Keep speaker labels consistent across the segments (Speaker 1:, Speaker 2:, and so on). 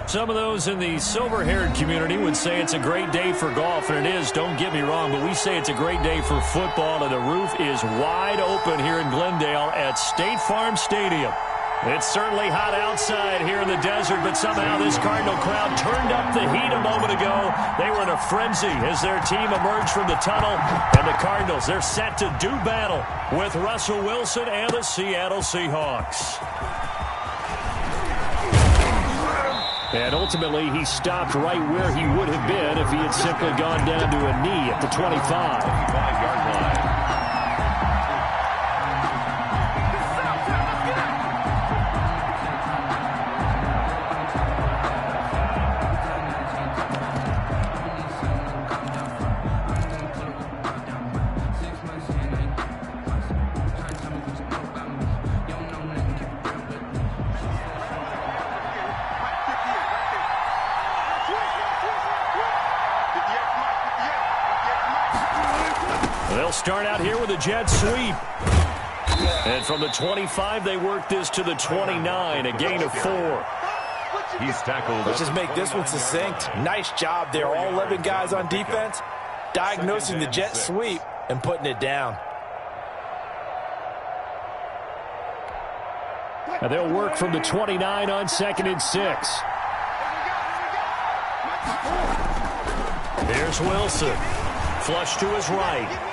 Speaker 1: Some of those in the silver-haired community would say it's a great day for golf, and it is, don't get me wrong, but we say it's a great day for football, and the roof is wide open here in Glendale at State Farm Stadium. It's certainly hot outside here in the desert, but somehow this Cardinal crowd turned up the heat a moment ago. They were in a frenzy as their team emerged from the tunnel, and the Cardinals, they're set to do battle with Russell Wilson and the Seattle Seahawks. And ultimately, he stopped right where he would have been if he had simply gone down to a knee at the 25-yard line. They'll start out here with a jet sweep. And from the 25, they work this to the 29, a gain of 4.
Speaker 2: He's tackled.
Speaker 3: Let's just make this one succinct. Nice job there. All 11 guys on defense, diagnosing the jet sweep and putting it down.
Speaker 1: And they'll work from the 29 on 2nd and 6. Here's Wilson. Flush to his right.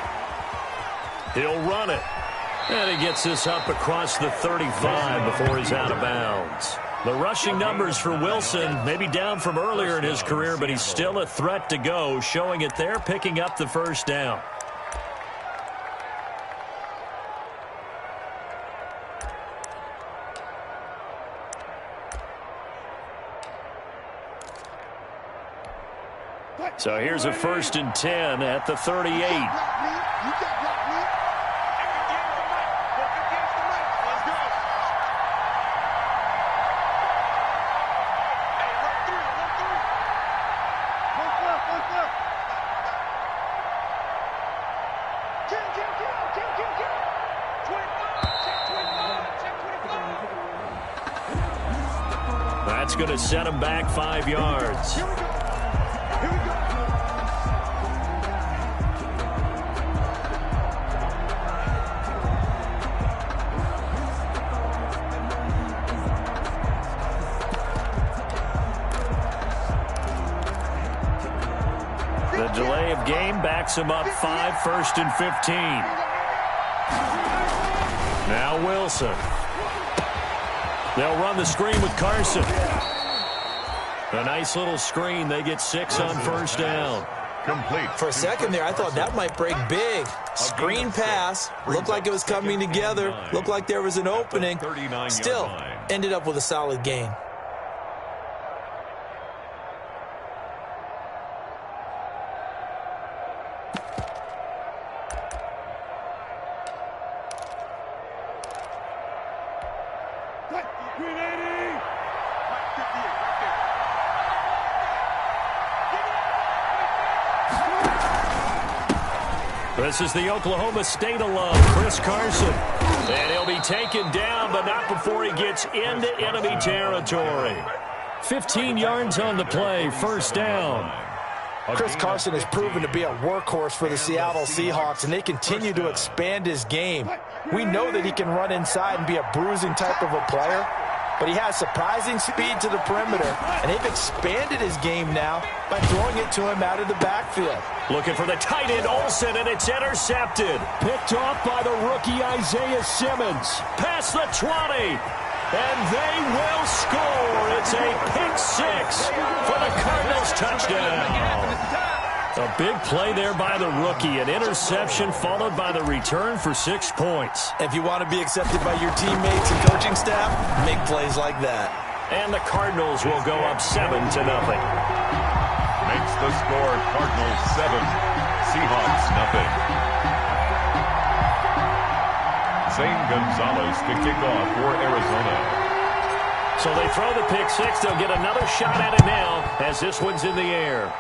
Speaker 1: He'll run it. And he gets this up across the 35 before he's out of bounds. The rushing numbers for Wilson maybe down from earlier in his career, but he's still a threat to go, showing it there, picking up the first down. So here's a 1st and 10 at the 38. That's going to set him back 5 yards. The delay of game backs him up 5, 1st and 15. Now Wilson. They'll run the screen with Carson. A nice little screen. They get 6 on 1st down.
Speaker 2: Complete.
Speaker 3: For a second there, I thought that might break big. Screen pass. Looked like it was coming together. Looked like there was an opening. Still, ended up with a solid gain.
Speaker 1: This is the Oklahoma State alum, Chris Carson. And he'll be taken down, but not before he gets into enemy territory. 15 yards on the play, 1st down.
Speaker 3: Chris Carson has proven to be a workhorse for the Seattle Seahawks, and they continue to expand his game. We know that he can run inside and be a bruising type of a player, but he has surprising speed to the perimeter, and they've expanded his game now by throwing it to him out of the backfield.
Speaker 1: Looking for the tight end, Olsen, and it's intercepted. Picked off by the rookie Isaiah Simmons. Past the 20, and they will score. It's a pick 6 for the Cardinals touchdown. A big play there by the rookie. An interception followed by the return for 6 points.
Speaker 3: If you want to be accepted by your teammates and coaching staff, make plays like that.
Speaker 1: And the Cardinals will go up 7-0.
Speaker 2: Makes the score Cardinals 7, Seahawks nothing. Zane Gonzalez to kick off for Arizona.
Speaker 1: So they throw the pick 6. They'll get another shot at it now as this one's in the air.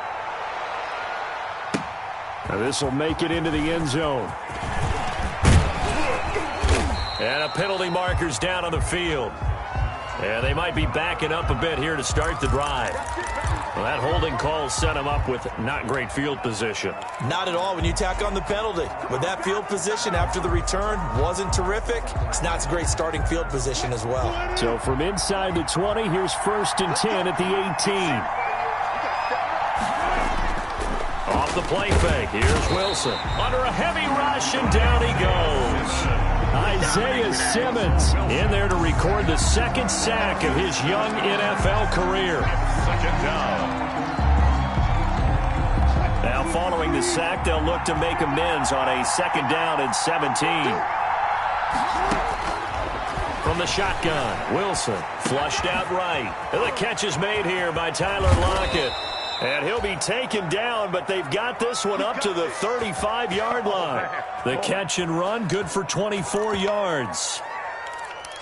Speaker 1: Now this will make it into the end zone. And a penalty marker's down on the field. And they might be backing up a bit here to start the drive. Well, that holding call set him up with not great field position.
Speaker 3: Not at all when you tack on the penalty. With that field position after the return wasn't terrific, it's not a great starting field position as well.
Speaker 1: So from inside the 20, here's 1st and 10 at the 18. Off the play fake, here's Wilson. Under a heavy rush, and down he goes. Isaiah Simmons in there to record the 2nd sack of his young NFL career.
Speaker 2: 2nd down.
Speaker 1: Now following the sack, they'll look to make amends on a 2nd down and 17. From the shotgun, Wilson flushed out right. And the catch is made here by Tyler Lockett. And he'll be taken down, but they've got this one up to the 35-yard line. The catch and run, good for 24 yards.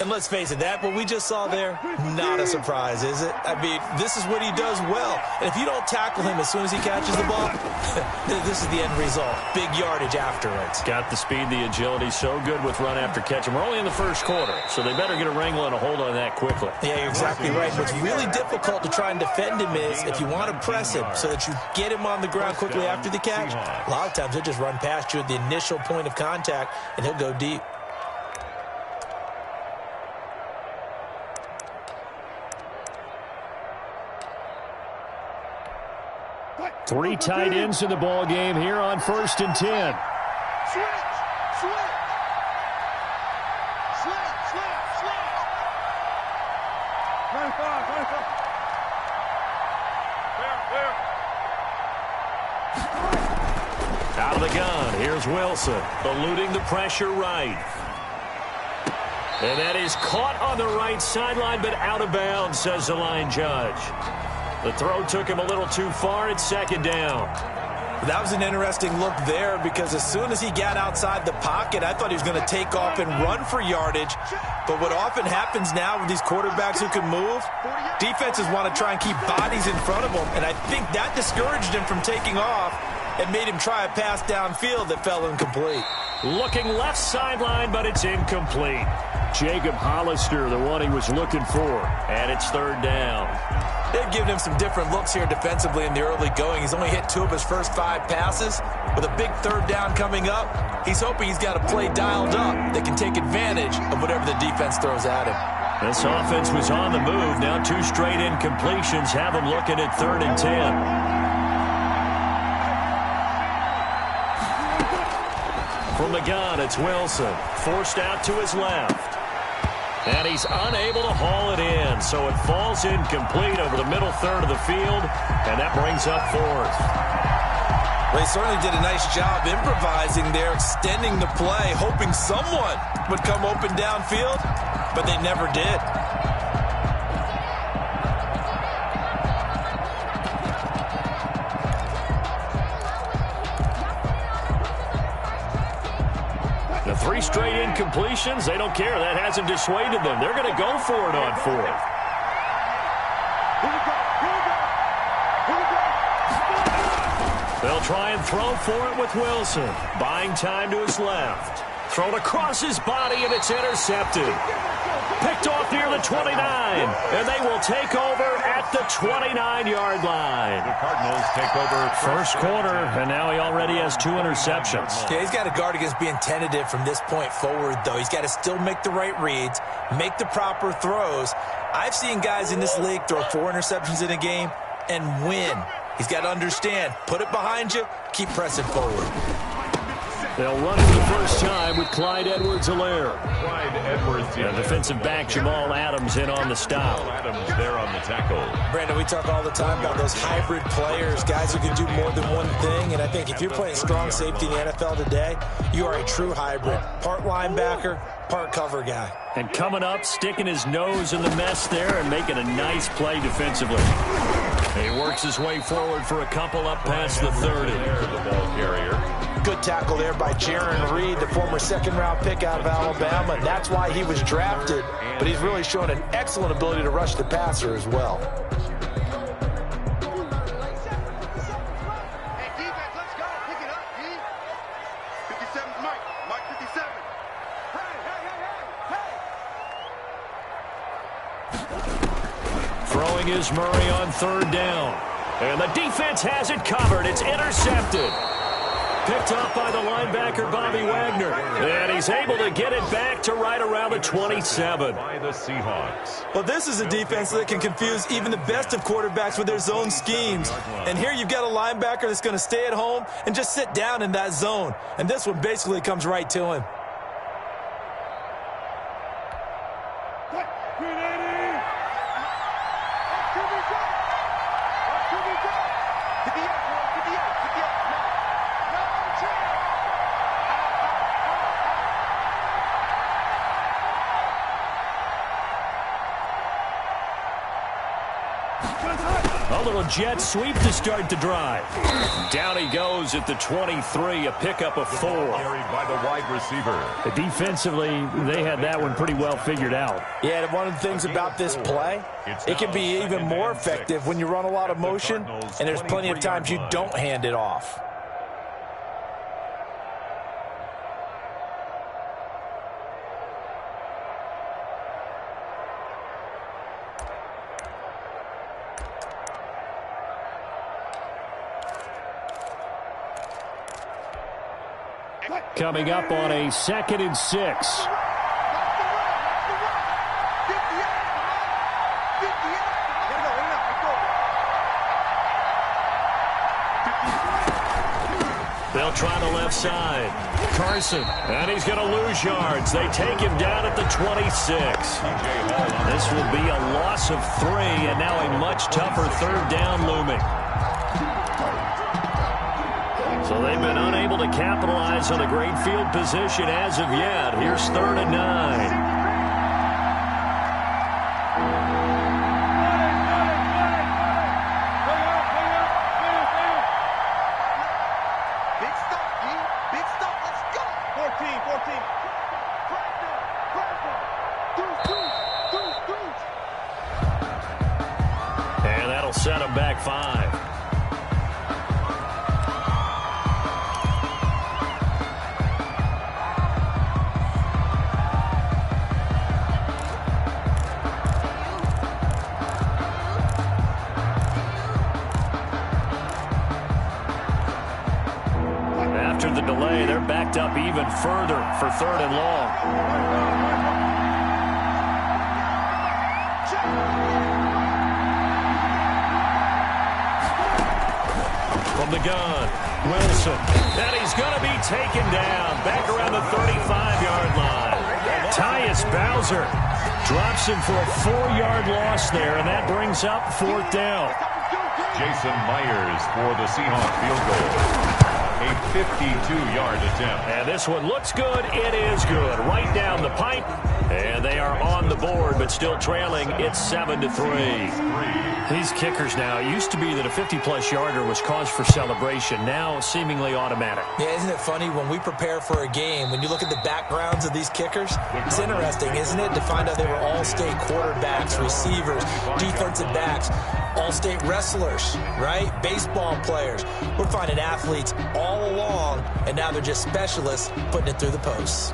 Speaker 3: And let's face it, that what we just saw there, not a surprise, is it? I mean, this is what he does well. And if you don't tackle him as soon as he catches the ball, this is the end result. Big yardage afterwards.
Speaker 1: Got the speed, the agility, so good with run after catch. And we're only in the 1st quarter, so they better get a wrangle and a hold on that quickly.
Speaker 3: Yeah, you're exactly right. What's really difficult to try and defend him is if you want to press him so that you get him on the ground quickly after the catch, a lot of times he'll just run past you at the initial point of contact, and he'll go deep.
Speaker 1: Three tight ends in the ball game here on 1st and 10. Out of the gun, here's Wilson, eluding the pressure right. And that is caught on the right sideline, but out of bounds, says the line judge. The throw took him a little too far. It's 2nd down.
Speaker 3: That was an interesting look there because as soon as he got outside the pocket, I thought he was going to take off and run for yardage. But what often happens now with these quarterbacks who can move, defenses want to try and keep bodies in front of them. And I think that discouraged him from taking off and made him try a pass downfield that fell incomplete.
Speaker 1: Looking left sideline, but it's incomplete. Jacob Hollister, the one he was looking for. And it's 3rd down.
Speaker 3: They've given him some different looks here defensively in the early going. He's only hit 2 of his first 5 passes. With a big 3rd down coming up, he's hoping he's got a play dialed up that can take advantage of whatever the defense throws at him.
Speaker 1: This offense was on the move. Now 2 straight incompletions have him looking at 3rd and 10. From the gun, it's Wilson. Forced out to his left. And he's unable to haul it in, so it falls incomplete over the middle third of the field, and that brings up 4th.
Speaker 3: Well, he certainly did a nice job improvising there, extending the play, hoping someone would come open downfield, but they never did.
Speaker 1: The 3 straight incompletions, they don't care. That hasn't dissuaded them. They're going to go for it on 4th. They'll try and throw for it with Wilson. Buying time to his left. Thrown across his body, and it's intercepted. Picked off near the 29, and they will take over at the 29-yard line.
Speaker 2: The Cardinals take over
Speaker 1: 1st quarter, and now he already has 2 interceptions.
Speaker 3: Yeah, he's got to guard against being tentative from this point forward, though. He's got to still make the right reads, make the proper throws. I've seen guys in this league throw 4 interceptions in a game and win. He's got to understand, put it behind you, keep pressing forward.
Speaker 1: They'll run it the first time with Clyde Edwards-Helaire.
Speaker 2: Clyde Edwards-Helaire.
Speaker 1: And defensive back Jamal Adams in on the stop.
Speaker 2: Adams there on the tackle.
Speaker 3: Brandon, we talk all the time about those hybrid players, guys who can do more than one thing. And I think if you're playing strong safety in the NFL today, you are a true hybrid. Part linebacker, part cover guy.
Speaker 1: And coming up, sticking his nose in the mess there and making a nice play defensively. He works his way forward for a couple up past the 30.
Speaker 2: The ball carrier.
Speaker 3: Good tackle there by Jaron Reed, the former 2nd-round pick out of Alabama. And that's why he was drafted. But he's really shown an excellent ability to rush the passer as well.
Speaker 1: Throwing is Murray on third down. And the defense has it covered. It's intercepted. Picked up by the linebacker, Bobby Wagner. And he's able to get it back to right around the 27.
Speaker 2: By the Seahawks.
Speaker 4: Well, this is a defense that can confuse even the best of quarterbacks with their zone schemes. And here you've got a linebacker that's going to stay at home and just sit down in that zone. And this one basically comes right to him.
Speaker 1: A little jet sweep to start the drive. Down he goes at the 23, a pickup of 4.
Speaker 2: Carried by the wide receiver.
Speaker 1: Defensively, they had that one pretty well figured out.
Speaker 3: Yeah, one of the things about this play, it can be even more effective when you run a lot of motion, and there's plenty of times you don't hand it off.
Speaker 1: Coming up on a 2nd and 6. They'll try the left side. Carson, and he's going to lose yards. They take him down at the 26. This will be a loss of 3, and now a much tougher third down looming. So they've been unable to capitalize on a great field position as of yet. Here's 3rd and 9. And that'll set them back 5. After the delay, they're backed up even further for 3rd and long. From the gun, Wilson. And he's going to be taken down back around the 35-yard line. Tyus Bowser drops him for a 4-yard loss there, and that brings up 4th down.
Speaker 2: Jason Myers for the Seahawks field goal. A 52-yard attempt.
Speaker 1: And this one looks good. It is good. Right down the pipe. And they are on the board, but still trailing. It's 7-3. These kickers now, it used to be that a 50-plus yarder was cause for celebration. Now, seemingly automatic.
Speaker 4: Yeah, isn't it funny when we prepare for a game, when you look at the backgrounds of these kickers, it's interesting, isn't it, to find out they were all-state quarterbacks, receivers, defensive backs, all-state wrestlers, right? Baseball players. We're finding athletes all along, and now they're just specialists putting it through the posts.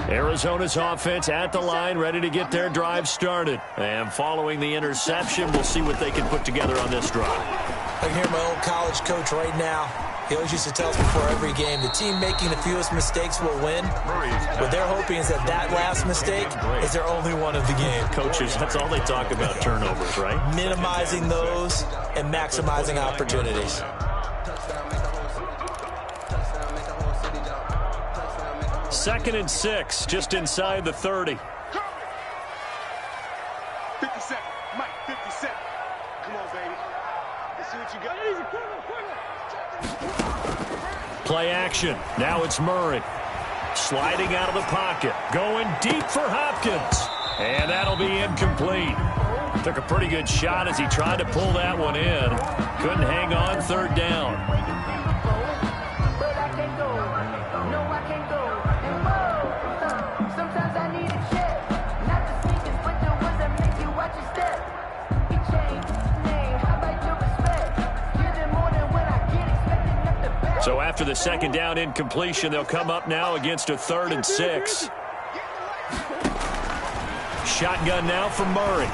Speaker 1: Arizona's offense at the line, ready to get their drive started. And following the interception, we'll see what they can put together on this drive.
Speaker 4: I can hear my old college coach right now. He always used to tell us before every game, the team making the fewest mistakes will win. What they're hoping is that that last mistake is their only one of the game.
Speaker 1: Coaches, that's all they talk about, turnovers, right?
Speaker 4: Minimizing those and maximizing opportunities.
Speaker 1: Second and 6, just inside the 30.
Speaker 5: 50 seconds. Mike, 50 seconds. Come on, baby. Let's see what you got.
Speaker 1: Play action. Now it's Murray. Sliding out of the pocket. Going deep for Hopkins. And that'll be incomplete. Took a pretty good shot as he tried to pull that one in. Couldn't hang on, 3rd down. So after the second down incompletion, they'll come up now against a 3rd and 6. Shotgun now for Murray.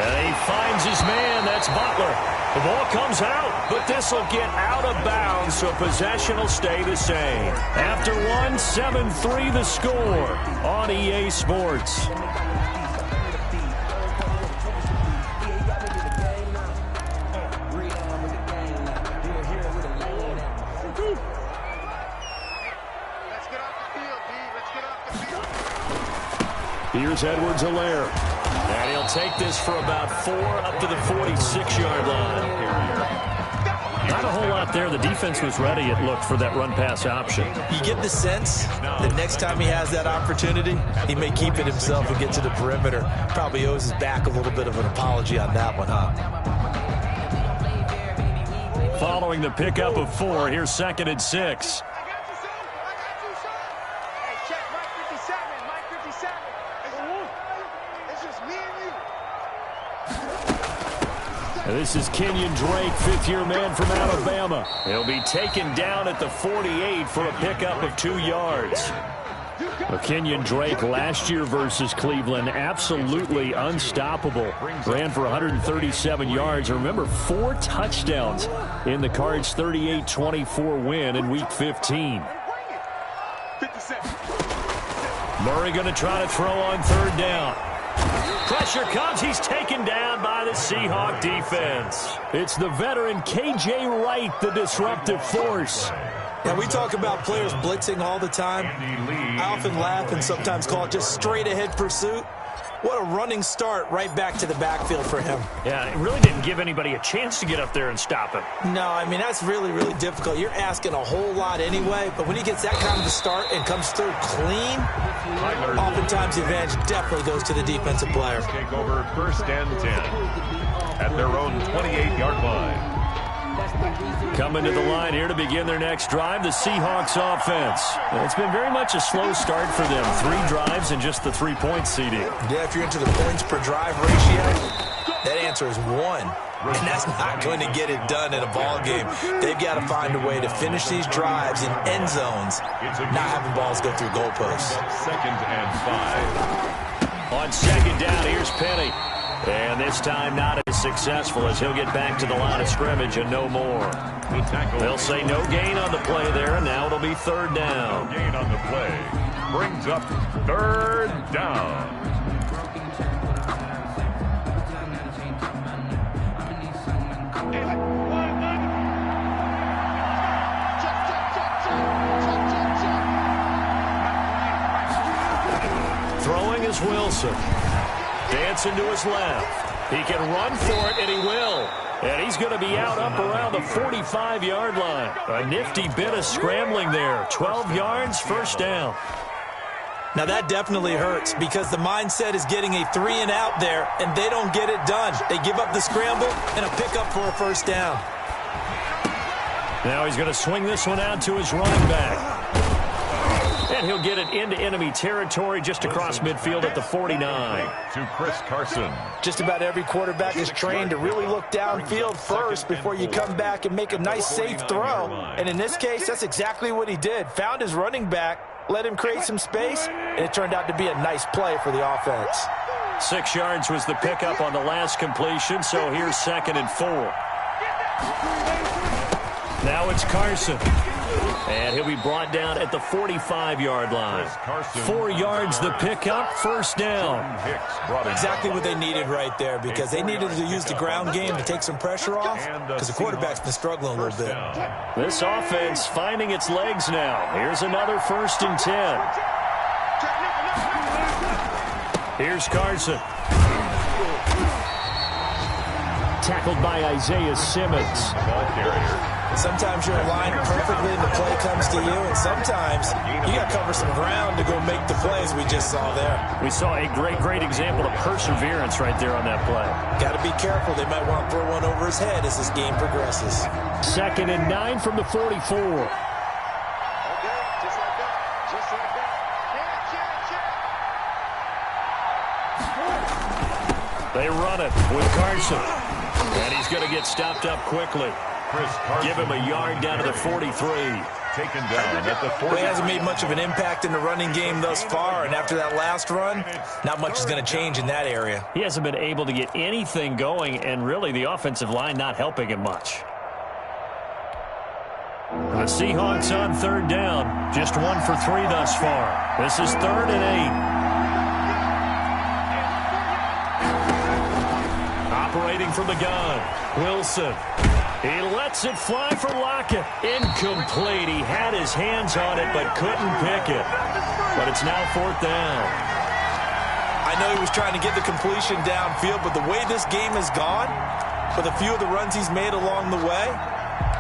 Speaker 1: And he finds his man. That's Butler. The ball comes out, but this will get out of bounds, so possession will stay the same. After 7-3 the score on EA Sports. Here's Edwards-Helaire. And he'll take this for about 4 up to the 46-yard line. Not a whole lot there. The defense was ready, it looked, for that run-pass option.
Speaker 4: You get the sense that next time he has that opportunity, he may keep it himself and get to the perimeter. Probably owes his back a little bit of an apology on that one, huh?
Speaker 1: Following the pickup of 4, here's 2nd and 6. This is Kenyon Drake, 5th-year man from Alabama. He'll be taken down at the 48 for a pickup of 2 yards. Well, Kenyon Drake last year versus Cleveland, absolutely unstoppable. Ran for 137 yards. Remember, 4 touchdowns in the Cards' 38-24 win in Week 15. Murray going to try to throw on 3rd down. Pressure comes. He's taken down by the Seahawk defense. It's the veteran K.J. Wright, the disruptive force.
Speaker 4: Yeah, we talk about players blitzing all the time. I often laugh and sometimes call it just straight-ahead pursuit. What a running start right back to the backfield for him.
Speaker 1: Yeah, it really didn't give anybody a chance to get up there and stop him.
Speaker 4: No, I mean, that's really, really difficult. You're asking a whole lot anyway, but when he gets that kind of a start and comes through clean, oftentimes the advantage definitely goes to the defensive player.
Speaker 2: Take over 1st and 10 at their own 28-yard line.
Speaker 1: Coming to the line here to begin their next drive, the Seahawks offense. It's been very much a slow start for them. 3 drives and just the 3-point seeding.
Speaker 4: Yeah, if you're into the points per drive ratio, that answer is 1. And that's not going to get it done in a ball game. They've got to find a way to finish these drives in end zones, not having balls go through goalposts.
Speaker 2: 2nd and 5.
Speaker 1: On 2nd down, here's Penny. And this time not as successful as he'll get back to the line of scrimmage and no more. They'll say no gain on the play there, and now it'll be 3rd down.
Speaker 2: No gain on the play. Brings up 3rd down.
Speaker 1: Throwing is Wilson. Dancing to his left. He can run for it, and he will. And he's going to be out up around the 45-yard line. A nifty bit of scrambling there. 12 yards, 1st down.
Speaker 4: Now, that definitely hurts because the mindset is getting a 3-and-out there, and they don't get it done. They give up the scramble and a pickup for a 1st down.
Speaker 1: Now he's going to swing this one out to his running back. And he'll get it into enemy territory just across midfield at the 49.
Speaker 2: To Chris Carson.
Speaker 3: Just about every quarterback is trained to really look downfield first before you come back and make a nice, safe throw. And in this case, that's exactly what he did. Found his running back, let him create some space, and it turned out to be a nice play for the offense.
Speaker 1: 6 yards was the pickup on the last completion, so here's 2nd and 4. Now it's Carson. And he'll be brought down at the 45-yard line. 4 yards the pickup, 1st down.
Speaker 4: Exactly what they needed right there because they needed to use the ground game to take some pressure off because the quarterback's been struggling a little bit.
Speaker 1: This offense finding its legs now. Here's another 1st and 10. Here's Carson. Tackled by Isaiah Simmons.
Speaker 2: Ball carrier.
Speaker 4: Sometimes you're aligned perfectly and the play comes to you, and sometimes you got to cover some ground to go make the plays we just saw there.
Speaker 1: We saw a great example of perseverance right there on that play.
Speaker 4: Got to be careful. They might want to throw one over his head as this game progresses.
Speaker 1: 2nd and 9 from the 44. They run it with Carson. And he's going to get stopped up quickly. Give him a yard down to the 43.
Speaker 2: Taken down at the 40.
Speaker 4: Well, he hasn't made much of an impact in the running game thus far, and after that last run, not much is going to change in that area.
Speaker 1: He hasn't been able to get anything going, and really the offensive line not helping him much. The Seahawks on third down. Just 1 for 3 thus far. This is 3rd and 8. Operating from the gun. Wilson. He lets it fly for Lockett. Incomplete. He had his hands on it but couldn't pick it. But it's now 4th down.
Speaker 4: I know he was trying to get the completion downfield, but the way this game has gone, with a few of the runs he's made along the way,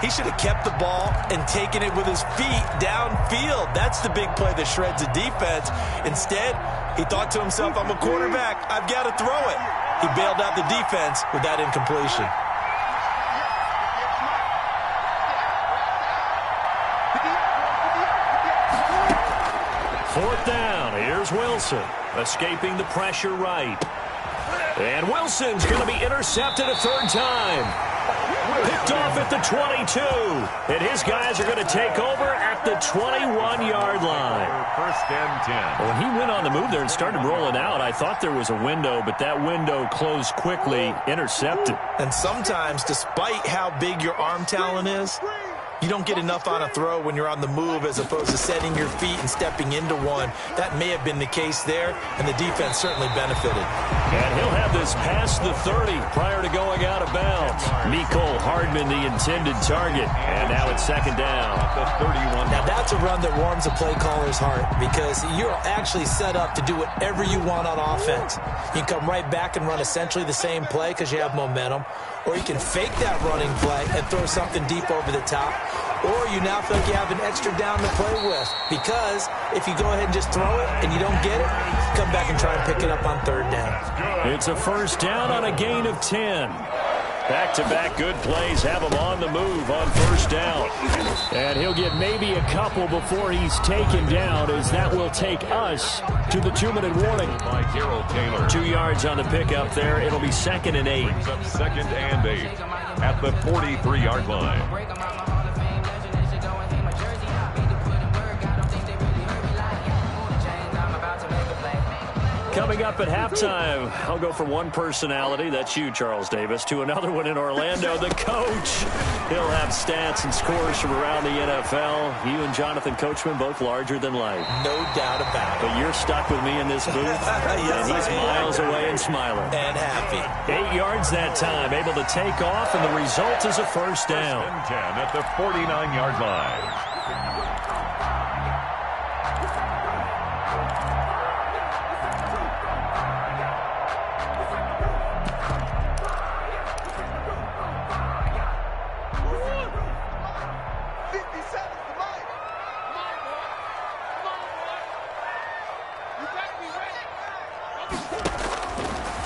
Speaker 4: he should have kept the ball and taken it with his feet downfield. That's the big play that shreds a defense. Instead, he thought to himself, I'm a quarterback. I've got to throw it. He bailed out the defense with that incompletion.
Speaker 1: Fourth down. Here's Wilson. Escaping the pressure right. And Wilson's going to be intercepted a 3rd time. Picked off at the 22. And his guys are going to take over at the 21-yard line.
Speaker 2: 1st and 10.
Speaker 1: When he went on the move there and started rolling out, I thought there was a window, but that window closed quickly, intercepted.
Speaker 4: And sometimes, despite how big your arm talent is, you don't get enough on a throw when you're on the move as opposed to setting your feet and stepping into one. That may have been the case there, and the defense certainly benefited.
Speaker 1: And he'll have this past the 30 prior to going out of bounds. Mecole Hardman, the intended target. And now it's 2nd down.
Speaker 2: The 31.
Speaker 4: Now that's a run that warms a play caller's heart because you're actually set up to do whatever you want on offense. You can come right back and run essentially the same play because you have momentum, or you can fake that running play and throw something deep over the top, or you now feel like you have an extra down to play with because if you go ahead and just throw it and you don't get it, come back and try and pick it up on 3rd down.
Speaker 1: It's a 1st down on a gain of 10. Back-to-back good plays have him on the move on 1st down. And he'll get maybe a couple before he's taken down, as that will take us to the 2-minute warning.
Speaker 2: By Darrell Taylor.
Speaker 1: 2 yards on the pickup there. It'll be 2nd and 8.
Speaker 2: Brings up 2nd and 8 at the 43-yard line.
Speaker 1: Coming up at halftime, I'll go from one personality, that's you, Charles Davis, to another one in Orlando, the coach. He'll have stats and scores from around the NFL. You and Jonathan Coachman, both larger than life.
Speaker 4: No doubt about it.
Speaker 1: But you're stuck with me in this booth,
Speaker 4: Yes,
Speaker 1: and he's miles away and smiling.
Speaker 4: And happy.
Speaker 1: 8 yards that time, able to take off, and the result is a 1st down.
Speaker 2: 1st and 10 at the 49-yard line.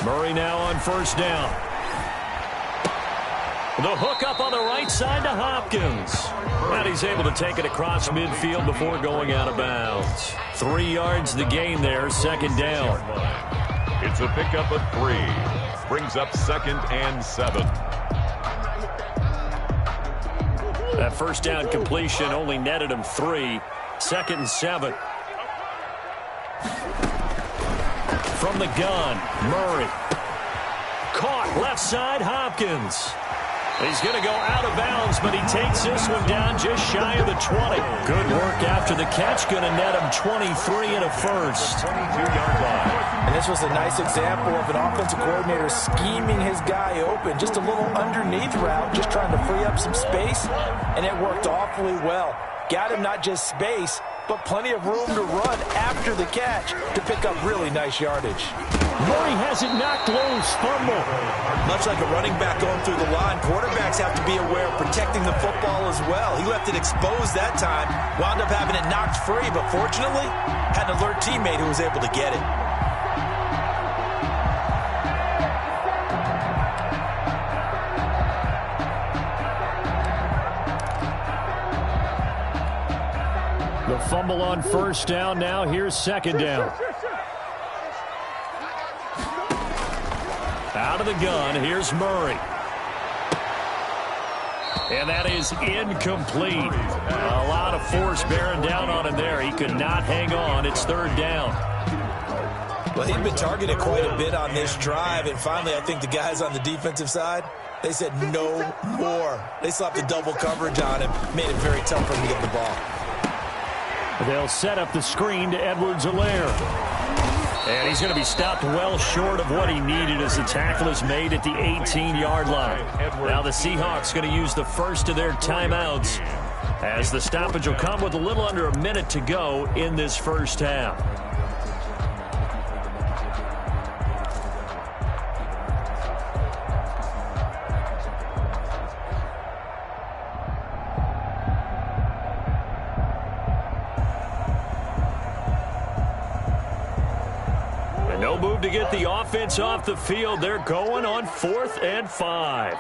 Speaker 1: Murray now on 1st down. The hook up on the right side to Hopkins. And he's able to take it across midfield before going out of bounds. 3 yards the gain there, 2nd down.
Speaker 2: It's a pickup of 3. Brings up 2nd and 7.
Speaker 1: That 1st down completion only netted him 3. 2nd and 7. From the gun, Murray. Caught left side, Hopkins. He's going to go out of bounds, but he takes this one down just shy of the 20. Good work after the catch. Going to net him 23 and a 1st.
Speaker 2: 22-yard line.
Speaker 3: And this was a nice example of an offensive coordinator scheming his guy open. Just a little underneath route, just trying to free up some space, and it worked awfully well. Got him not just space, but plenty of room to run after the catch to pick up really nice yardage.
Speaker 1: Murray has it knocked loose, fumble.
Speaker 4: Much like a running back going through the line, quarterbacks have to be aware of protecting the football as well. He left it exposed that time, wound up having it knocked free, but fortunately, had an alert teammate who was able to get it.
Speaker 1: The fumble on 1st down. Now here's 2nd down. Out of the gun, here's Murray. And that is incomplete. A lot of force bearing down on him there. He could not hang on. It's third down.
Speaker 4: Well, he'd been targeted quite a bit on this drive, and finally I think the guys on the defensive side, they said no more. They slapped the double coverage on him, made it very tough for him to get the ball.
Speaker 1: They'll set up the screen to Edwards-Helaire. And he's going to be stopped well short of what he needed as the tackle is made at the 18-yard line. Now the Seahawks going to use the first of their timeouts as the stoppage will come with a little under a minute to go in this first half. No move to get the offense off the field. They're going on 4th and 5.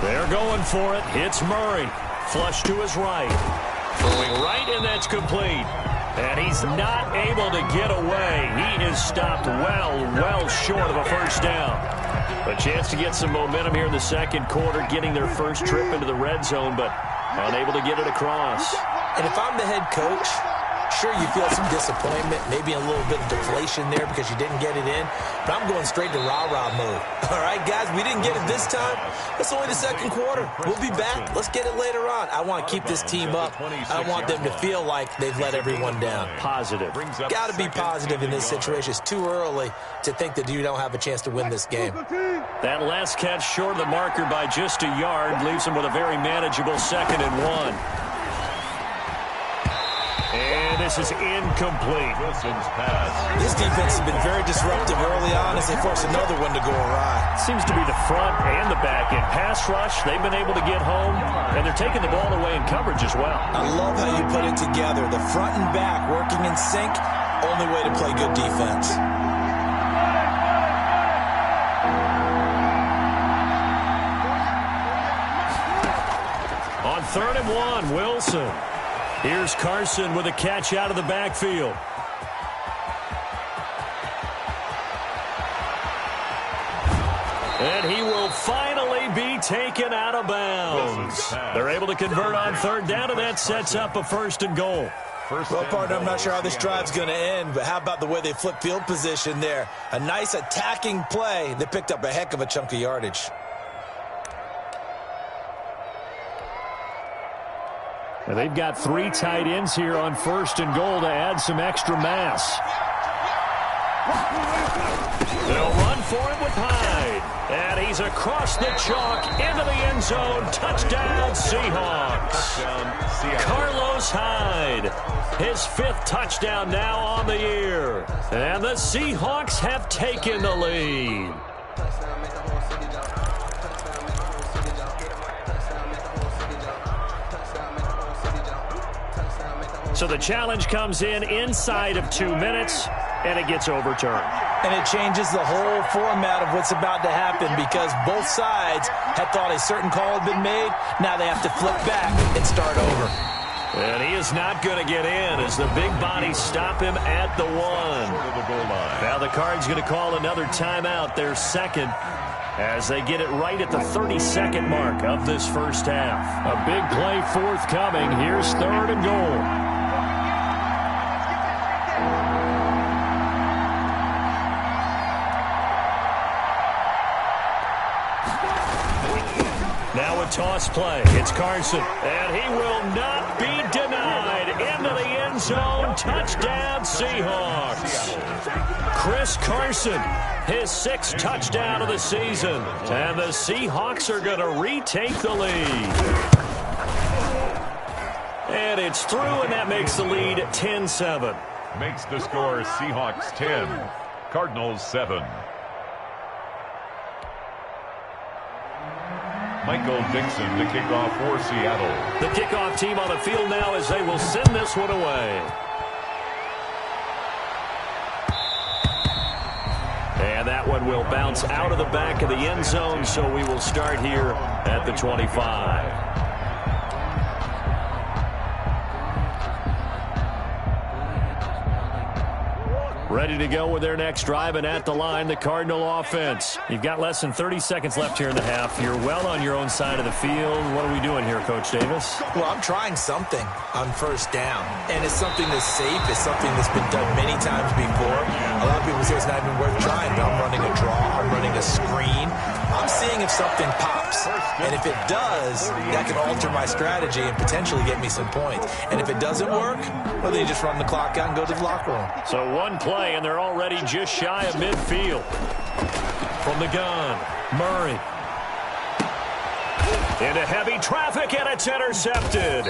Speaker 1: They're going for it. Hits Murray. Flush to his right. Throwing right, and that's complete. And he's not able to get away. He is stopped well short of a first down. A chance to get some momentum here in the second quarter, getting their first trip into the red zone, but unable to get it across.
Speaker 4: And if I'm the head coach, sure, you feel some disappointment, maybe a little bit of deflation there because you didn't get it in, but I'm going straight to rah-rah mode. All right, guys, we didn't get it this time. It's only the second quarter. We'll be back. Let's get it later on. I want to keep this team up. I don't want them to feel like they've let everyone down.
Speaker 1: Positive.
Speaker 4: Got to be positive in this situation. It's too early to think that you don't have a chance to win this game.
Speaker 1: That last catch short of the marker by just a yard leaves them with a very manageable 2nd and 1. And this is incomplete.
Speaker 2: Wilson's pass.
Speaker 4: This defense has been very disruptive early on as they force another one to go awry.
Speaker 1: Seems to be the front and the back end. Pass rush, they've been able to get home, and they're taking the ball away in coverage as well.
Speaker 4: I love how you put it together. The front and back working in sync, only way to play good defense.
Speaker 1: On 3rd and 1, Wilson. Here's Carson with a catch out of the backfield. And he will finally be taken out of bounds. They're able to convert on 3rd down, and that sets up a 1st and goal.
Speaker 4: Well, partner, I'm not sure how this drive's going to end, but how about the way they flip field position there? A nice attacking play. They picked up a heck of a chunk of yardage.
Speaker 1: And they've got 3 tight ends here on 1st and goal to add some extra mass. They'll run for it with Hyde. And he's across the chalk into the end zone. Touchdown, Seahawks. Carlos Hyde. His 5th touchdown now on the year. And the Seahawks have taken the lead. So the challenge comes in inside of 2 minutes, and it gets overturned.
Speaker 4: And it changes the whole format of what's about to happen because both sides had thought a certain call had been made. Now they have to flip back and start over.
Speaker 1: And he is not going to get in as the big bodies stop him at the 1. Now the Cards going to call another timeout, their 2nd, as they get it right at the 32nd mark of this first half. A big play forthcoming. Here's 3rd and goal. Now a toss play. It's Carson. And he will not be denied. Into the end zone. Touchdown, Seahawks. Chris Carson, his 6th touchdown of the season. And the Seahawks are going to retake the lead. And it's through, and that makes the lead 10-7.
Speaker 2: Makes the score Seahawks 10, Cardinals 7. Michael Dixon to kick off for Seattle.
Speaker 1: The kickoff team on the field now as they will send this one away. And that one will bounce out of the back of the end zone, so we will start here at the 25. Ready to go with their next drive, and at the line, the Cardinal offense. You've got less than 30 seconds left here in the half. You're well on your own side of the field. What are we doing here, Coach Davis?
Speaker 4: Well, I'm trying something on first down, and it's something that's safe. It's something that's been done many times before. A lot of people say it's not even worth trying, but I'm running a draw. I'm running a screen. I'm seeing if something pops, and if it does, that can alter my strategy and potentially get me some points. And if it doesn't work, well, then you just run the clock out and go to the locker room.
Speaker 1: So one play, and they're already just shy of midfield. From the gun, Murray. Into heavy traffic, and it's intercepted.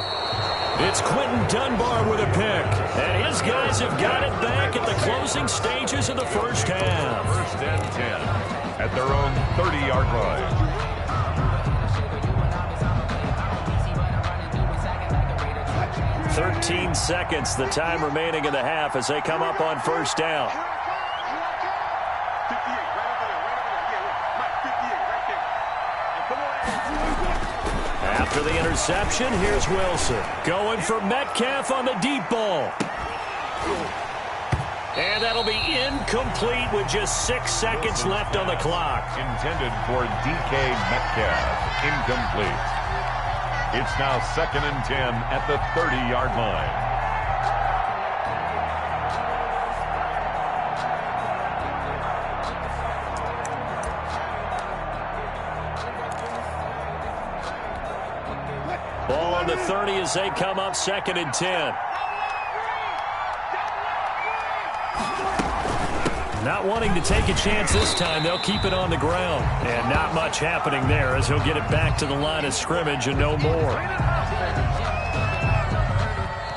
Speaker 1: It's Quentin Dunbar with a pick, and his guys have got it back at the closing stages of the first half.
Speaker 2: First and 10 at their own 30-yard line.
Speaker 1: 13 seconds, the time remaining in the half as they come up on first down. After the interception, here's Wilson. Going for Metcalf on the deep ball. And that'll be incomplete with just 6 seconds left on the clock.
Speaker 2: Intended for DK Metcalf. Incomplete. It's now 2nd and 10 at the 30-yard line.
Speaker 1: Ball on the 30 as they come up 2nd and 10. Not wanting to take a chance this time, they'll keep it on the ground. And not much happening there as he'll get it back to the line of scrimmage and no more.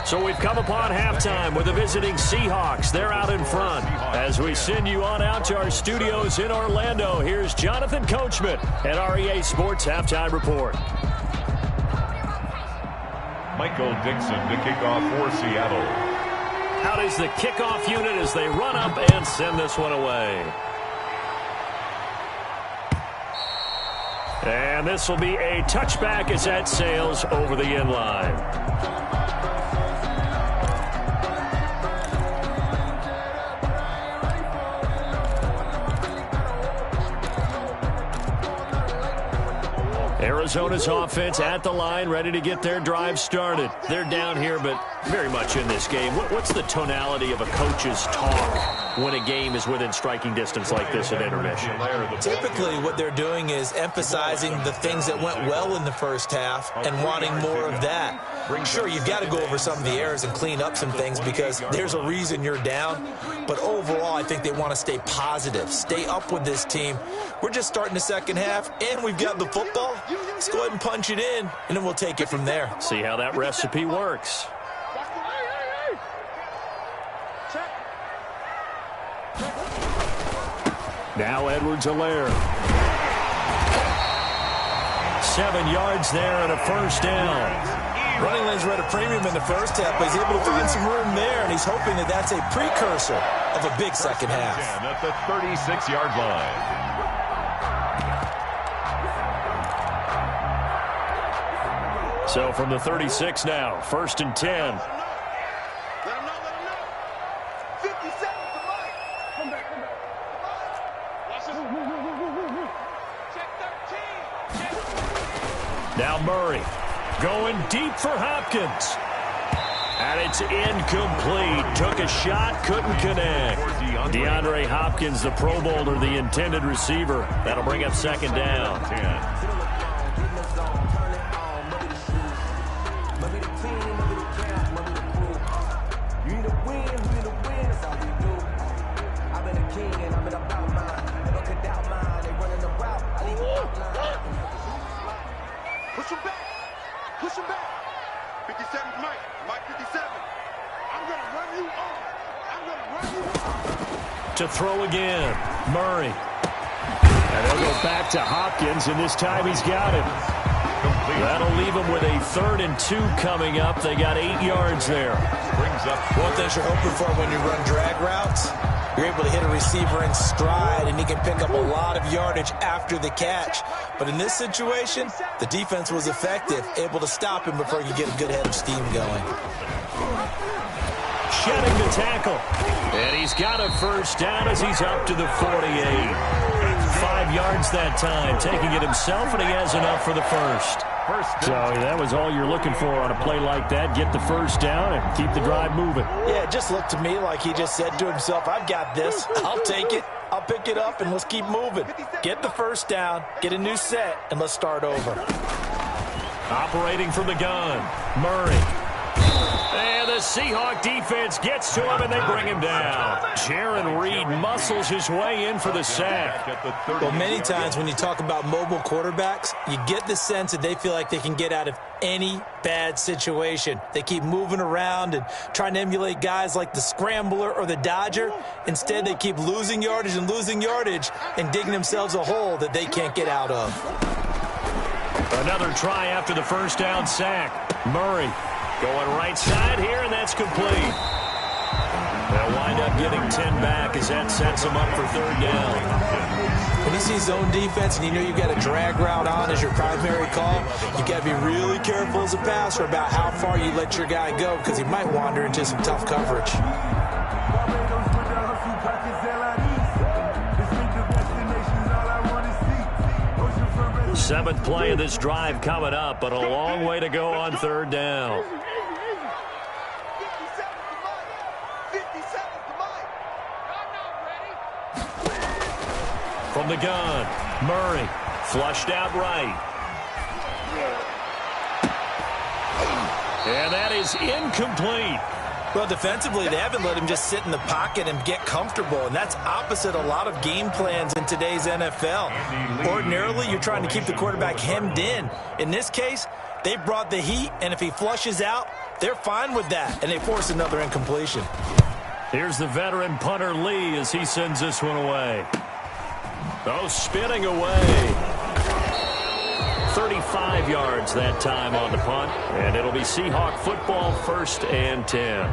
Speaker 1: So we've come upon halftime with the visiting Seahawks. They're out in front. As we send you on out to our studios in Orlando, here's Jonathan Coachman at REA Sports Halftime Report.
Speaker 2: Michael Dixon to kick off for Seattle.
Speaker 1: Out is the kickoff unit as they run up and send this one away. And this will be a touchback as that sails over the end line. Arizona's offense at the line, ready to get their drive started. They're down here, but very much in this game. What's the tonality of a coach's talk when a game is within striking distance like this at intermission?
Speaker 4: Typically, what they're doing is emphasizing the things that went well in the first half and wanting more of that. Sure, you've got to go over some of the errors and clean up some things because there's a reason you're down. But overall, I think they want to stay positive, stay up with this team. We're just starting the second half, and we've got the football. Let's go ahead and punch it in, and then we'll take it from there.
Speaker 1: See how that recipe works. Now Edwards-Helaire. 7 yards there and a first down.
Speaker 4: Running lanes were at a premium in the first half, but he's able to find some room there, and he's hoping that that's a precursor of a big second half.
Speaker 2: At the 36-yard line.
Speaker 1: So from the 36 now, 1st and 10.
Speaker 5: Let him know. 50 seconds to Mike. Come back. Watch this. Check 13.
Speaker 1: Now Murray going deep for Hopkins. And it's incomplete. Took a shot, couldn't connect. DeAndre Hopkins, the Pro Bowler, the intended receiver. That'll bring up 2nd down.
Speaker 2: 10.
Speaker 5: Push him back. 57's Mike. Mike 57. I'm going to run you over.
Speaker 1: To throw again, Murray. And they'll go back to Hopkins, and this time he's got it. That'll leave them with a 3rd and 2 coming up. They got 8 yards there.
Speaker 2: Brings up
Speaker 4: one thing you're hoping for when you run drag routes, you're able to hit a receiver in stride, and he can pick up a lot of yardage after the catch. But in this situation, the defense was effective, able to stop him before you get a good head of steam going.
Speaker 1: shedding the tackle. And he's got a first down as he's up to the 48. 5 yards that time, taking it himself, and he has enough for the first. So that was all you're looking for on a play like that. Get the first down and keep the drive moving.
Speaker 3: Yeah, it just looked to me like he just said to himself, I've got this. I'll take it. I'll pick it up, and let's keep moving. Get the first down, get a new set, and let's start over.
Speaker 1: Operating from the gun, Murray. And the Seahawk defense gets to him, and they bring him down. Jaron Reed muscles his way in for the sack.
Speaker 4: Well, many times when you talk about mobile quarterbacks, you get the sense that they feel like they can get out of any bad situation. They keep moving around and trying to emulate guys like the Scrambler or the Dodger. Instead, they keep losing yardage and digging themselves a hole that they can't get out of.
Speaker 1: Another try after the first down sack. Murray going right side here, and that's complete. They'll wind up getting 10 back as that sets them up for third down.
Speaker 4: When you see zone defense and you know you've got a drag route on as your primary call, you've got to be really careful as a passer about how far you let your guy go because he might wander into some tough coverage.
Speaker 1: Seventh play of this drive coming up, but a long way to go on third down. From the gun, Murray, flushed out right. And that is incomplete.
Speaker 3: Well, defensively, they haven't let him just sit in the pocket and get comfortable, and that's opposite a lot of game plans in today's NFL. Ordinarily, you're trying to keep the quarterback hemmed in. In this case, they brought the heat, and if he flushes out, they're fine with that, and they force another incompletion.
Speaker 1: Here's the veteran punter Lee as he sends this one away. Oh, spinning away. 35 yards that time on the punt, and it'll be Seahawk football, 1st and 10.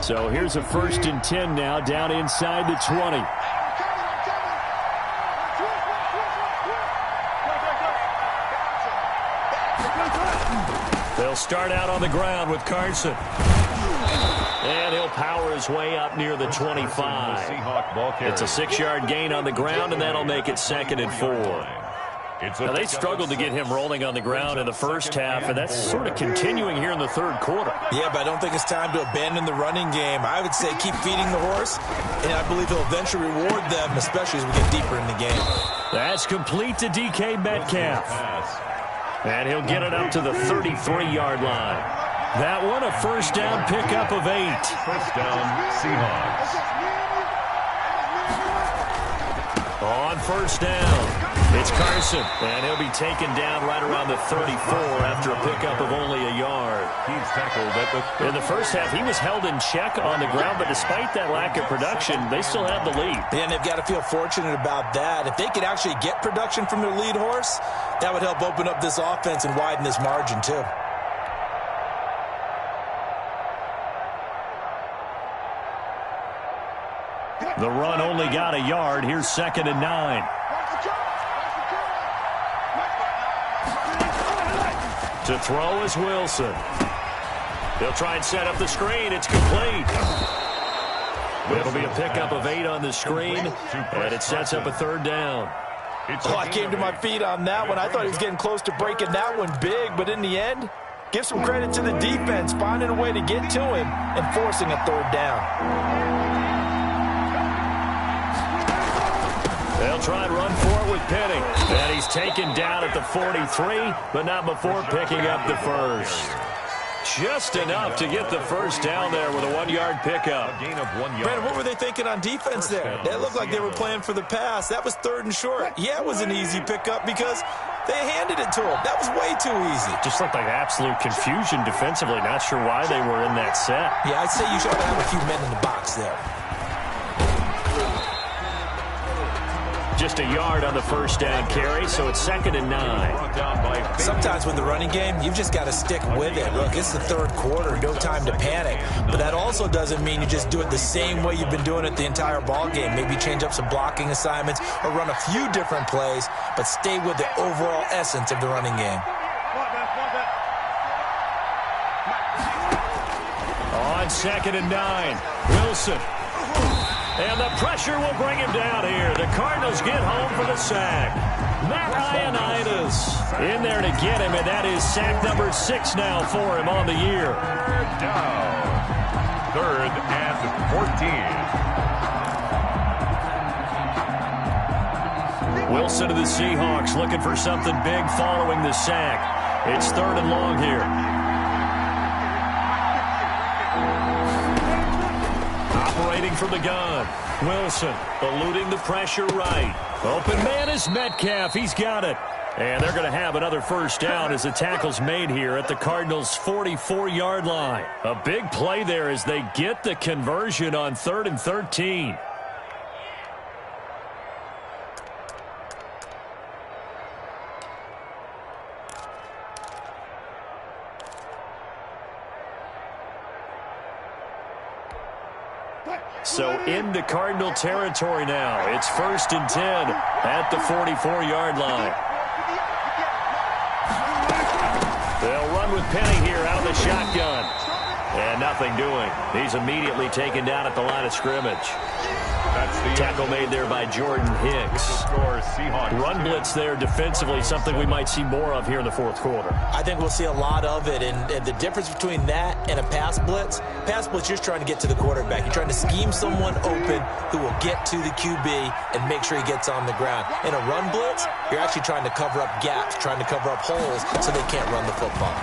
Speaker 1: So here's a 1st and 10 now, down inside the 20. They'll start out on the ground with Carson. And he'll power his way up near the 25. It's a 6-yard gain on the ground, and that'll make it 2nd and 4. Now, they struggled to get him rolling on the ground in the first half, and that's sort of continuing here in the third quarter.
Speaker 4: Yeah, but I don't think it's time to abandon the running game. I would say keep feeding the horse, and I believe he'll eventually reward them, especially as we get deeper in the game.
Speaker 1: That's complete to DK Metcalf. And he'll get it up to the 33-yard line. That one, a first down pickup of 8.
Speaker 2: First down, Seahawks.
Speaker 1: On first down, it's Carson, and he'll be taken down right around the 34 after a pickup of only a yard.
Speaker 2: He's tackled at the 30.
Speaker 1: In the first half, he was held in check on the ground, but despite that lack of production, they still have the lead.
Speaker 4: And they've got to feel fortunate about that. If they could actually get production from their lead horse, that would help open up this offense and widen this margin, too.
Speaker 1: The run only got a yard. Here's 2nd and 9. To throw is Wilson. He'll try and set up the screen. It's complete. It'll be a pickup of 8 on the screen, and it sets up a third down.
Speaker 3: Oh, I came to my feet on that one. I thought he was getting close to breaking that one big, but in the end, give some credit to the defense, finding a way to get to him and forcing a third down.
Speaker 1: They'll try and run for it with Penny. And he's taken down at the 43, but not before picking up the first. Just enough to get the first down there with a 1-yard pickup.
Speaker 2: A gain of 1 yard.
Speaker 4: Brandon, what were they thinking on defense there? That looked like they were playing for the pass. That was 3rd and short. Yeah, it was an easy pickup because they handed it to him. That was way too easy.
Speaker 1: Just looked like absolute confusion defensively. Not sure why they were in that set.
Speaker 4: Yeah, I'd say you should have a few men in the box there.
Speaker 1: Just a yard on the first down carry, so it's 2nd and 9.
Speaker 4: Sometimes with the running game, you've just got to stick with it. Look, it's the third quarter, no time to panic. But that also doesn't mean you just do it the same way you've been doing it the entire ball game. Maybe change up some blocking assignments or run a few different plays, but stay with the overall essence of the running game.
Speaker 1: On 2nd and 9, Wilson. And the pressure will bring him down here. The Cardinals get home for the sack. Matt Ioannidis in there to get him, and that is sack number 6 now for him on the year.
Speaker 2: Third down. 3rd and 14.
Speaker 1: Wilson to the Seahawks looking for something big following the sack. It's 3rd and long here. Operating from the gun. Wilson eluding the pressure right. Open man is Metcalf. He's got it. And they're going to have another first down as the tackle's made here at the Cardinals' 44-yard line. A big play there as they get the conversion on 3rd and 13. So into Cardinal territory now. It's 1st and 10 at the 44-yard line. They'll run with Penny here out of the shotgun. And nothing doing. He's immediately taken down at the line of scrimmage.
Speaker 2: That's the
Speaker 1: tackle made there by Jordan Hicks. Run blitz there defensively, something we might see more of here in the 4th quarter.
Speaker 4: I think we'll see a lot of it, and the difference between that and a pass blitz, you're just trying to get to the quarterback. You're trying to scheme someone open who will get to the QB and make sure he gets on the ground. In a run blitz, you're actually trying to cover up gaps, trying to cover up holes so they can't run the football.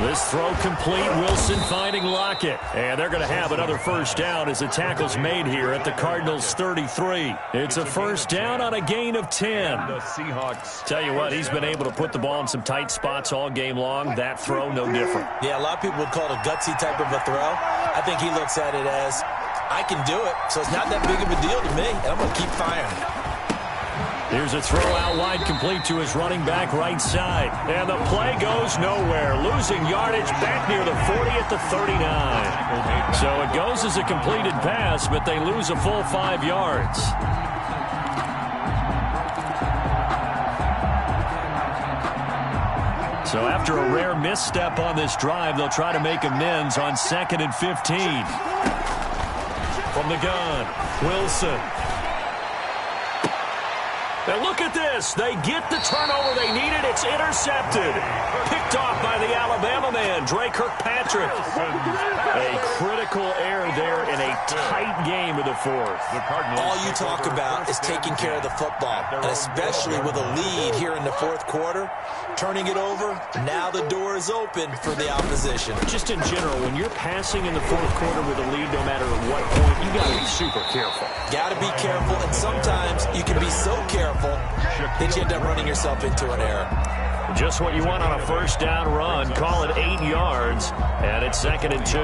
Speaker 1: This throw complete. Wilson finding Lockett. And they're going to have another first down as the tackle's made here at the Cardinals' 33. It's a first down on a gain of 10.
Speaker 2: The Seahawks.
Speaker 1: Tell you what, he's been able to put the ball in some tight spots all game long. That throw, no different.
Speaker 4: Yeah, a lot of people would call it a gutsy type of a throw. I think he looks at it as, I can do it, so it's not that big of a deal to me, and I'm going to keep firing.
Speaker 1: Here's a throw out wide complete to his running back right side. And the play goes nowhere. Losing yardage back near the 40 at the 39. So it goes as a completed pass, but they lose a full 5 yards. So after a rare misstep on this drive, they'll try to make amends on 2nd and 15. From the gun, Wilson. And look at this. They get the turnover they needed. It's intercepted. Picked off by the Alabama man, Dre Kirkpatrick. A critical error there in a tight game of the 4th.
Speaker 4: All you talk about is taking care of the football, and especially with a lead here in the 4th quarter, turning it over, now the door is open for the opposition.
Speaker 1: Just in general, when you're passing in the 4th quarter with a lead, no matter at what point, you got to be super careful.
Speaker 4: Got to be careful, and sometimes you can be so careful that you end up running yourself into an error.
Speaker 1: Just what you want on a first down run. Call it 8 yards, and it's 2nd and 2.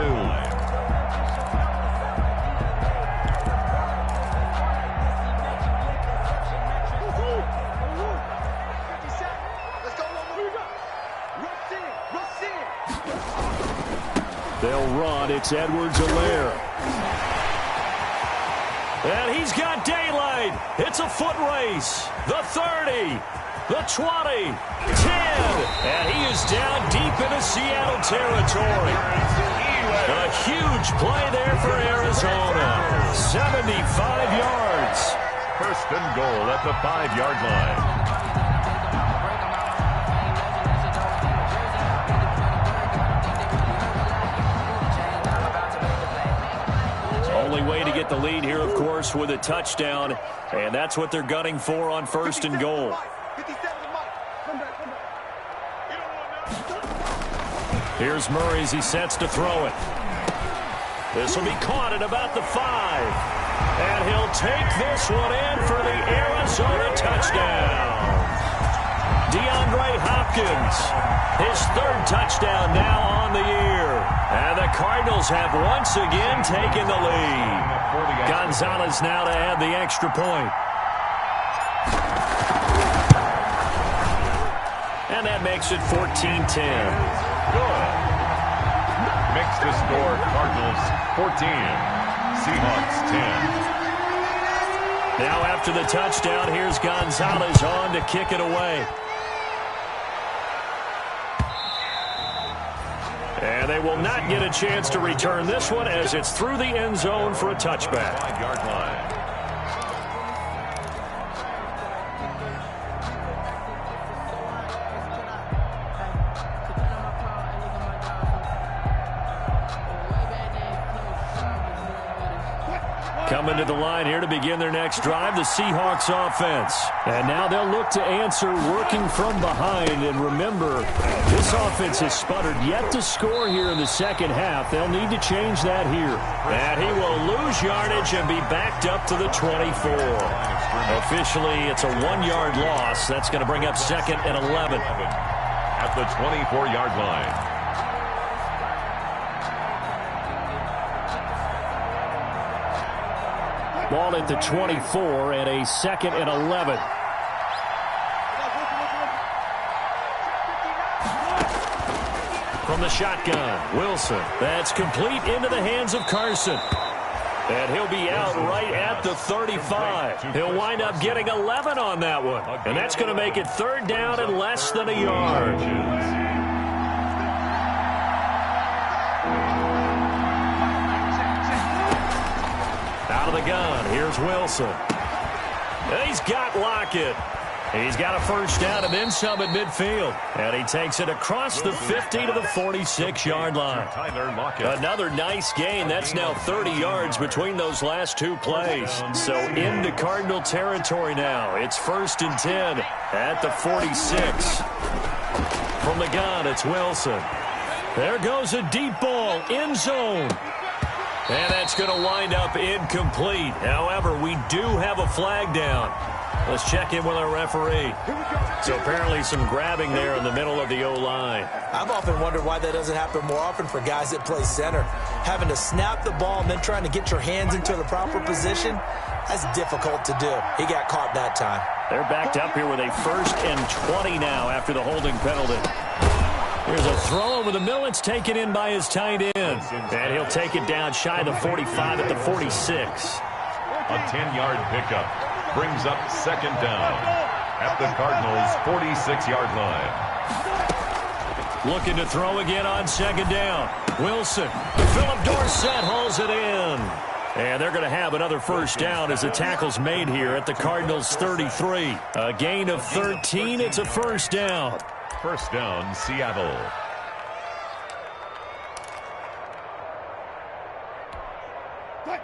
Speaker 1: They'll run. It's Edwards-Helaire. And he's got daylight. It's a foot race. The 30, the 20, 10. And he is down deep into Seattle territory. A huge play there for Arizona. 75 yards.
Speaker 2: 1st and goal at the 5-yard line.
Speaker 1: Only way to get the lead here, of course, with a touchdown. And that's what they're gunning for on 1st and goal. Here's Murray as he sets to throw it. This will be caught at about the 5. And he'll take this one in for the Arizona touchdown. DeAndre Hopkins, his 3rd touchdown now on the year. And the Cardinals have once again taken the lead. Gonzalez now to add the extra point. And that makes it 14-10.
Speaker 2: Good. Makes the score Cardinals 14, Seahawks 10.
Speaker 1: Now after the touchdown, here's Gonzalez on to kick it away. And they will not get a chance to return this one as it's through the end zone for a touchback.
Speaker 2: 5-yard line.
Speaker 1: Coming to the line here to begin their next drive, the Seahawks offense. And now they'll look to answer working from behind. And remember, this offense has sputtered yet to score here in the second half. They'll need to change that here. And he will lose yardage and be backed up to the 24. Officially, it's a 1-yard loss. That's going to bring up 2nd and 11.
Speaker 2: At the 24-yard line.
Speaker 1: Ball at the 24 and a 2nd and 11. From the shotgun, Wilson. That's complete into the hands of Carson. And he'll be out right at the 35. He'll wind up getting 11 on that one. And that's going to make it 3rd down and less than a yard. Out of the gun, here's Wilson. And he's got Lockett. He's got a 1st down and then some at midfield. And he takes it across the 50 to the 46-yard line. Another nice gain. That's now 30 yards between those last 2 plays. So into Cardinal territory now. It's 1st and 10 at the 46. From the gun, it's Wilson. There goes a deep ball, end zone. And that's going to wind up incomplete. However, we do have a flag down. Let's check in with our referee. So apparently some grabbing there in the middle of the O-line.
Speaker 4: I've often wondered why that doesn't happen more often for guys that play center. Having to snap the ball and then trying to get your hands into the proper position, that's difficult to do. He got caught that time.
Speaker 1: They're backed up here with a 1st and 20 now after the holding penalty. Here's a throw over the middle. It's taken in by his tight end. And he'll take it down shy of the 45 at the 46.
Speaker 2: A 10-yard pickup brings up 2nd down at the Cardinals' 46-yard line.
Speaker 1: Looking to throw again on 2nd down. Wilson. Philip Dorsett hauls it in. And they're going to have another 1st down as the tackle's made here at the Cardinals' 33. A gain of 13. It's a 1st down.
Speaker 2: 1st down, Seattle.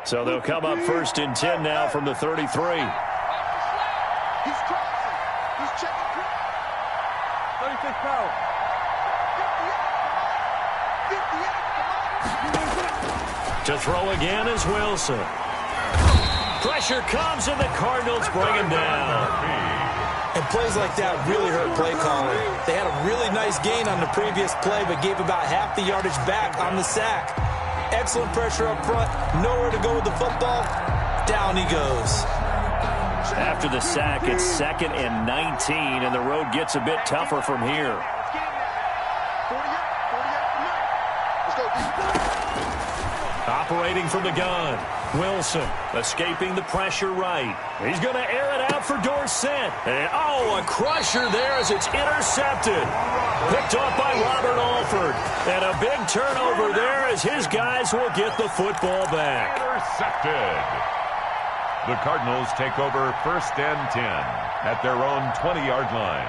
Speaker 1: So they'll come up 1st and 10 now from the 33.
Speaker 5: He's crossing. He's checking. 35th power. 58.
Speaker 1: To throw again is Wilson. Pressure comes and the Cardinals bring him down.
Speaker 4: And plays like that really hurt play calling. They had a really nice gain on the previous play, but gave about half the yardage back on the sack. Excellent pressure up front. Nowhere to go with the football. Down he goes.
Speaker 1: After the sack, it's 2nd and 19, and the road gets a bit tougher from here. Operating from the gun. Wilson escaping the pressure right. He's going to air it out for Dorsett. And, a crusher there as it's intercepted. Picked off by Robert Alford. And a big turnover there as his guys will get the football back.
Speaker 2: Intercepted. The Cardinals take over 1st and 10 at their own 20-yard line.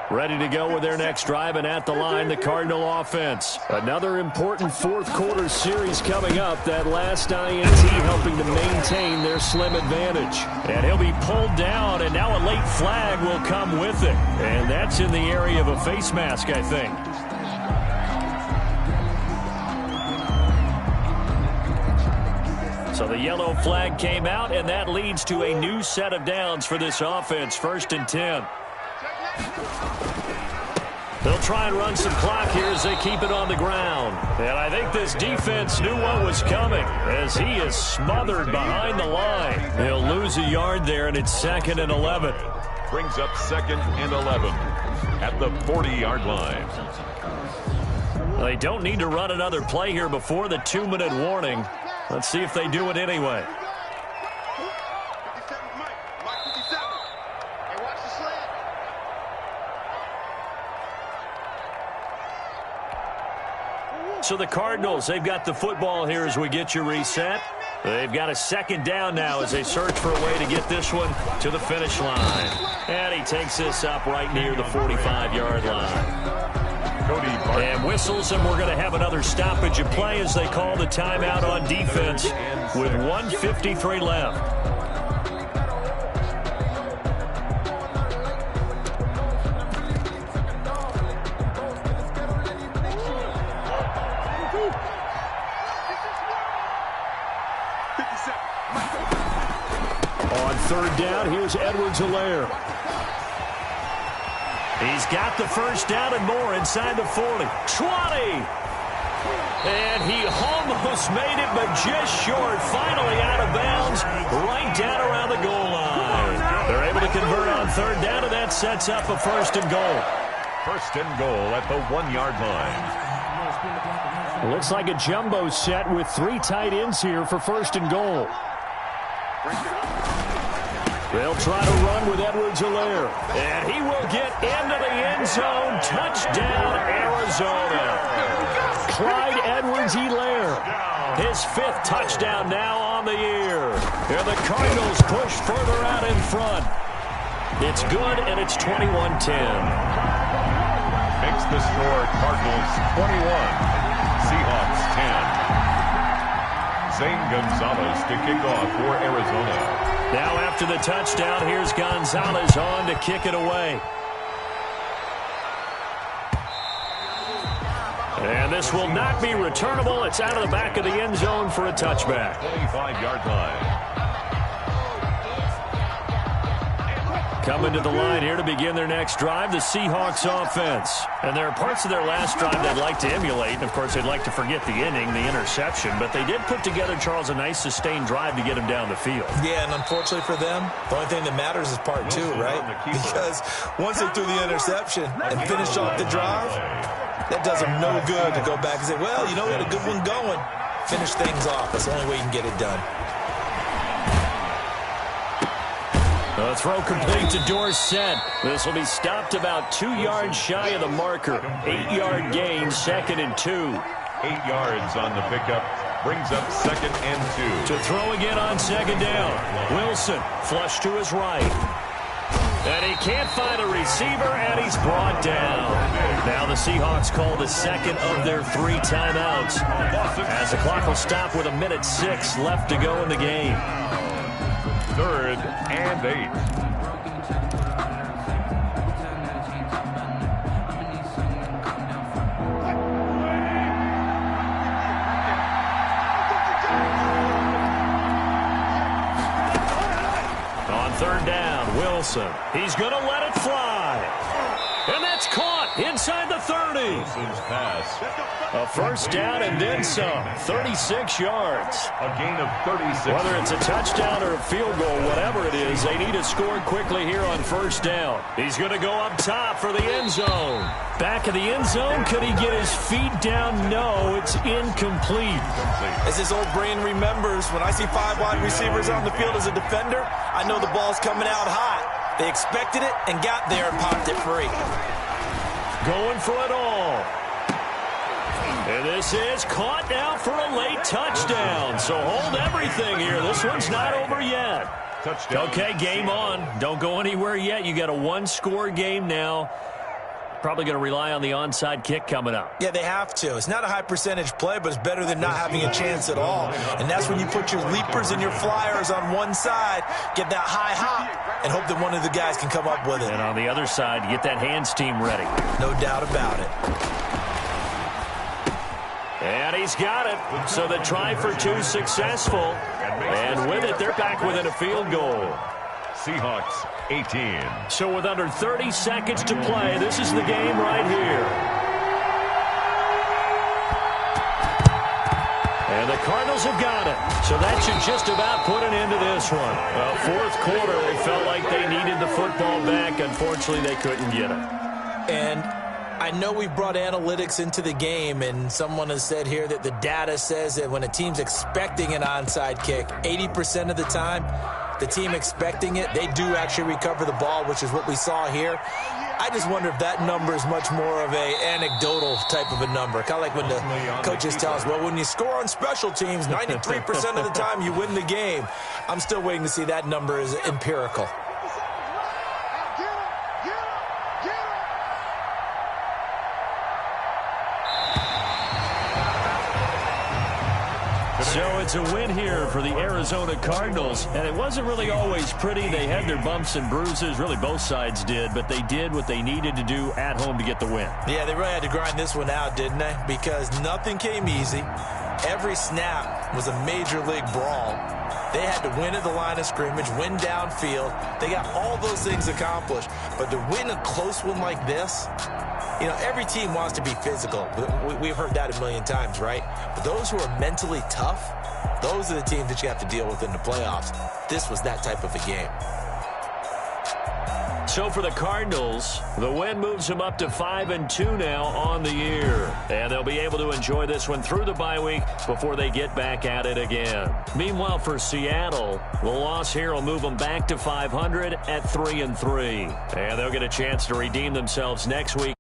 Speaker 1: Ready to go with their next drive, and at the line, the Cardinal offense. Another important 4th quarter series coming up. That last INT helping to maintain their slim advantage. And he'll be pulled down, and now a late flag will come with it. And that's in the area of a face mask, I think. So the yellow flag came out, and that leads to a new set of downs for this offense. 1st and 10. They'll try and run some clock here as they keep it on the ground. And I think this defense knew what was coming as he is smothered behind the line. He'll lose a yard there, and it's 2nd and 11.
Speaker 2: Brings up 2nd and 11 at the 40-yard line.
Speaker 1: They don't need to run another play here before the 2-minute warning. Let's see if they do it anyway. So the Cardinals, they've got the football here as we get you reset. They've got a 2nd down now as they search for a way to get this one to the finish line. And he takes this up right near the 45-yard line. And whistles, and we're going to have another stoppage of play as they call the timeout on defense with 1:53 left. On 3rd down, here's Edwards-Helaire. He's got the 1st down and more inside the 40. 20! And he almost made it, but just short. Finally out of bounds, right down around the goal line. They're able to convert on 3rd down, and that sets up a 1st and goal.
Speaker 2: 1st and goal at the 1-yard line.
Speaker 1: Looks like a jumbo set with 3 tight ends here for 1st and goal. They'll try to run with Edwards-Helaire. And he will get into the end zone. Touchdown, Arizona. Clyde Edwards-Helaire. His 5th touchdown now on the year. And the Cardinals push further out in front. It's good, and it's 21-10.
Speaker 2: Makes the score Cardinals 21, Seahawks 10. Zane Gonzalez to kick off for Arizona.
Speaker 1: Now after the touchdown, here's Gonzalez on to kick it away. And this will not be returnable. It's out of the back of the end zone for a touchback.
Speaker 2: 25-yard line.
Speaker 1: Coming to the line here to begin their next drive, the Seahawks offense. And there are parts of their last drive they'd like to emulate. And, of course, they'd like to forget the inning, the interception. But they did put together, Charles, a nice sustained drive to get them down the field.
Speaker 4: Yeah, and unfortunately for them, the only thing that matters is part 2, right? Because once they threw the interception and finished off the drive, that does them no good to go back and say, well, you know, we had a good one going. Finish things off. That's the only way you can get it done.
Speaker 1: The throw complete to Dorsett. This will be stopped about 2 yards shy of the marker. 8-yard gain, 2nd and 2.
Speaker 2: 8 yards on the pickup. Brings up 2nd and 2.
Speaker 1: To throw again on 2nd down. Wilson flush to his right. And he can't find a receiver, and he's brought down. Now the Seahawks call the 2nd of their 3 timeouts, as the clock will stop with 1:06 left to go in the game.
Speaker 2: 3rd and 8.
Speaker 1: On 3rd down, Wilson. He's going to let it fly. And that's caught inside the 30.
Speaker 2: Wilson's pass.
Speaker 1: A 1st down and then some. 36 yards.
Speaker 2: A gain of 36.
Speaker 1: Whether it's a touchdown or a field goal, whatever it is, they need to score quickly here on 1st down. He's going to go up top for the end zone. Back of the end zone. Could he get his feet down? No, it's incomplete.
Speaker 4: As his old brain remembers, when I see 5 wide receivers on the field as a defender, I know the ball's coming out hot. They expected it and got there and popped it free.
Speaker 1: Going for it all. And this is caught now for a late touchdown. So hold everything here. This one's not over yet.
Speaker 2: Touchdown.
Speaker 1: Okay, game on. Don't go anywhere yet. You got a 1-score game now. Probably going to rely on the onside kick coming up.
Speaker 4: Yeah, they have to. It's not a high percentage play, but it's better than not having a chance at all. And that's when you put your leapers and your flyers on one side, get that high hop, and hope that one of the guys can come up with it.
Speaker 1: And on the other side, you get that hands team ready.
Speaker 4: No doubt about it.
Speaker 1: And he's got it. So the try for 2 successful. And with it, they're back within a field goal.
Speaker 2: Seahawks 18.
Speaker 1: So with under 30 seconds to play, this is the game right here. And the Cardinals have got it. So that should just about put an end to this one. Well, fourth quarter, they felt like they needed the football back. Unfortunately, they couldn't get it.
Speaker 4: And I know we brought analytics into the game, and someone has said here that the data says that when a team's expecting an onside kick, 80% of the time, the team expecting it, they do actually recover the ball, which is what we saw here. I just wonder if that number is much more of a anecdotal type of a number. Kind of like when the coaches tell us, well, when you score on special teams, 93% of the time you win the game. I'm still waiting to see that number is empirical.
Speaker 1: So it's a win here for the Arizona Cardinals, and it wasn't really always pretty. They had their bumps and bruises, really both sides did, but they did what they needed to do at home to get the win.
Speaker 4: Yeah, they really had to grind this one out, didn't they? Because nothing came easy. Every snap was a major league brawl. They had to win at the line of scrimmage, win downfield. They got all those things accomplished. But to win a close one like this, you know, every team wants to be physical. We've heard that a million times, right? But those who are mentally tough, those are the teams that you have to deal with in the playoffs. This was that type of a game.
Speaker 1: So for the Cardinals, the win moves them up to 5-2 now on the year. And they'll be able to enjoy this one through the bye week before they get back at it again. Meanwhile, for Seattle, the loss here will move them back to 500 at 3-3. And they'll get a chance to redeem themselves next week